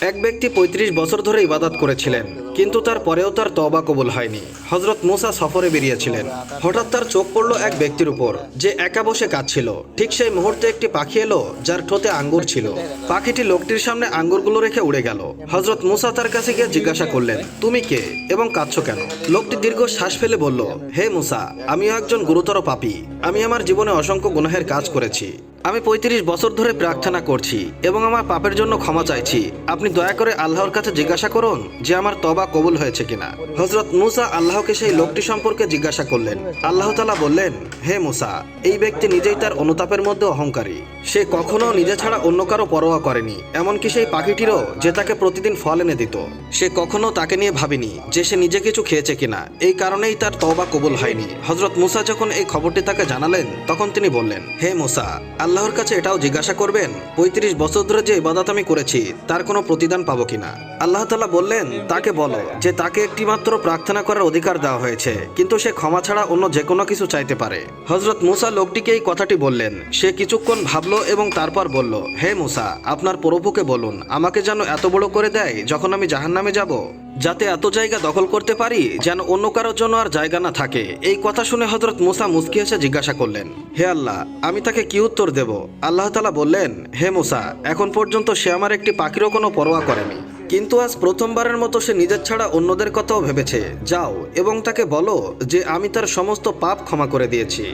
এক ব্যক্তি ৩৫ বছর ধরে ইবাদত করেছিলেন, কিন্তু তারপরেও তার তওবা কবুল হয়নি। হযরত মুসা সফরে বেরিয়েছিলেন। হঠাৎ তার চোখ পড়ল এক ব্যক্তির উপর, যে একা বসে কাঁদছিল। ঠিক সেই মুহূর্তে একটি পাখি এলো, যার ঠোঁটে আঙ্গুর ছিল। পাখিটি লোকটির সামনে আঙ্গুরগুলো রেখে উড়ে গেল। হযরত মুসা তার কাছে গিয়ে জিজ্ঞাসা করলেন, তুমি কে এবং কাঁদছো কেন? লোকটি দীর্ঘ শ্বাস ফেলে বলল, হে মুসা, আমিও একজন গুরুতর পাপী। আমি আমার জীবনে অসংখ্য গুনাহের কাজ করেছি। আমি ৩৫ বছর ধরে প্রার্থনা করছি এবং আমার পাপের জন্য ক্ষমা চাইছি। আপনি দয়া করে আল্লাহর কাছে জিজ্ঞাসা করুন যে আমার তওবা কবুল হয়েছে কিনা। হযরত মুসা আল্লাহকে সেই লোকটি সম্পর্কে জিজ্ঞাসা করলেন। আল্লাহ তাআলা বললেন, হে মুসা, এই ব্যক্তি নিজেই তার অনুতাপের মধ্যে অহংকারী। সে কখনো নিজে ছাড়া অন্য কারো পরোয়া করেনি, এমনকি সেই পাখিটিরও, যে তাকে প্রতিদিন ফল এনে দিত। সে কখনো তাকে নিয়ে ভাবেনি যে সে নিজে কিছু খেয়েছে কিনা। এই কারণেই তার তওবা কবুল হয়নি। হযরত মুসা যখন এই খবরটি তাকে জানালেন, তখন তিনি বললেন, হে মুসা, আল্লাহর কাছে এটাও জিজ্ঞাসা করবেন ৩৫ বছর ধরে যে ইবাদত আমি করেছি তার কোনো প্রতিদান পাবো কিনা। আল্লাহ তাআলা বললেন, তাকে বলো যে তাকে একটি মাত্র প্রার্থনা করার অধিকার দেওয়া হয়েছে, কিন্তু সে ক্ষমা ছাড়া অন্য যে কোনো কিছু চাইতে পারে। হযরত মুসা লোকটিকে এই কথাটি বললেন। সে কিছুক্ষণ ভাবলো এবং তারপর বলল, হে মুসা, আপনার প্রভুকে বলুন আমাকে যেন এত বড় করে দেয় যখন আমি জাহান্নামে যাব, যাতে এত জায়গা দখল করতে পারি যেন অন্য কারোর জন্য আর জায়গা না থাকে। এই কথা শুনে হযরত মুসা মুস্কি হেসে জিজ্ঞাসা করলেন, হে আল্লাহ, আমি তাকে কি উত্তর দেব? আল্লাহ তাআলা বললেন, হে মুসা, এখন পর্যন্ত সে আমার একটি পাখিরও কোনো পরোয়া করেনি, কিন্তু আজ প্রথমবারের মতো সে নিজের ছাড়া অন্যদের কথাও ভেবেছে। যাও এবং তাকে বলো যে আমি তার সমস্ত পাপ ক্ষমা করে দিয়েছি।